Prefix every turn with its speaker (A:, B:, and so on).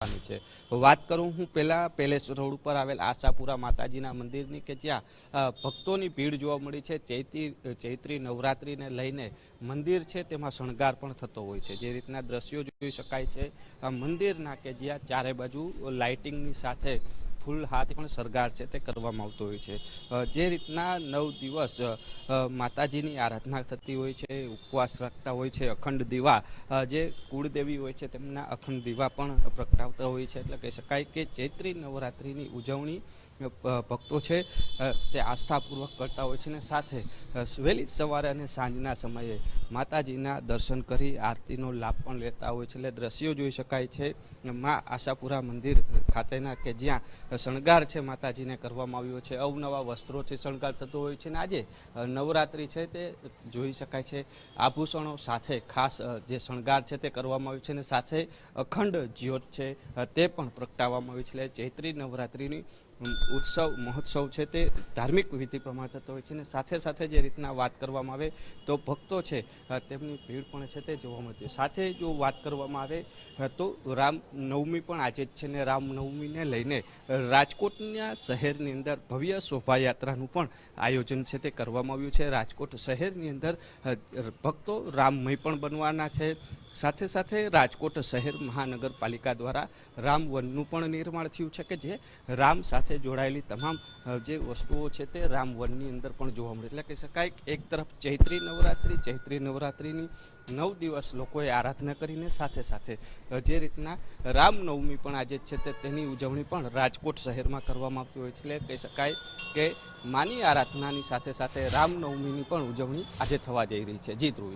A: છે વાત કરું હું પેલેસ રોડ ઉપર આવેલ આશાપુરા માતાજીના મંદિરની કે જ્યાં ભક્તોની ભીડ જોવા મળી છે। ચૈત્રી નવરાત્રીને લઈને મંદિર છે તેમાં શણગાર પણ થતો હોય છે। જે રીતના દ્રશ્યો જોઈ શકાય છે મંદિરના કે જ્યાં ચારે બાજુ લાઇટિંગની સાથે ફૂલ હાથ પણ શણગાર છે તે કરવામાં આવતો હોય છે। જે રીતના 9 દિવસ માતાજીની આરાધના થતી હોય છે, ઉપવાસ રાખતા હોય છે, અખંડ દીવા જે કુળદેવી હોય છે તેમના અખંડ દીવા પણ પ્રગટાવતા હોય છે। એટલે કહી શકાય કે ચૈત્રી નવરાત્રિની ઉજવણી ભક્તો છે તે આસ્થાપૂર્વક કરતા હોય છે ને સાથે વહેલી સવારે અને સાંજના સમયે માતાજીના દર્શન કરી આરતીનો લાભ પણ લેતા હોય છે। એટલે દ્રશ્યો જોઈ શકાય છે મા આશાપુરા મંદિર ખાતેના કે જ્યાં શણગાર છે માતાજીને કરવામાં આવ્યો છે, અવનવા વસ્ત્રોથી શણગાર થતો હોય છે। ને આજે નવરાત્રિ છે તે જોઈ શકાય છે આભૂષણો સાથે ખાસ જે શણગાર છે તે કરવામાં આવ્યું છે અને સાથે અખંડ જ્યોત છે તે પણ પ્રગટાવવામાં આવી છે। ચૈત્રી નવરાત્રિની ઉત્સવ મહોત્સવ છે તે ધાર્મિક વિધિ પ્રમાણે થતો હોય છે અને સાથે સાથે જે રીતના વાત કરવામાં આવે તો ભક્તો છે તેમની ભીડ પણ છે તે જોવા મળતી। સાથે જો વાત કરવામાં આવે તો રામનવમી પણ આજે જ છે ને રામનવમીને લઈને રાજકોટના શહેરની અંદર ભવ્ય શોભાયાત્રાનું પણ આયોજન છે તે કરવામાં આવ્યું છે। રાજકોટ શહેરની અંદર ભક્તો રામમય પણ બનવાના છે। સાથે સાથે રાજકોટ શહેર મહાનગરપાલિકા દ્વારા રામવનનું પણ નિર્માણ થયું છે કે જે રામ સાથે જોડાયેલી તમામ જે વસ્તુઓ છે તે રામવનની અંદર પણ જોવા મળે। એટલે કહી શકાય એક તરફ ચૈત્રી નવરાત્રિની 9 દિવસ લોકોએ આરાધના કરીને સાથે સાથે જે રીતના રામનવમી પણ આજે છે તે તેની ઉજવણી પણ રાજકોટ શહેરમાં કરવામાં આવતી હોય છે। એટલે કહી શકાય કે માની આરાધનાની સાથે સાથે રામનવમીની પણ ઉજવણી આજે થવા જઈ રહી છે। જી ધ્રુવી।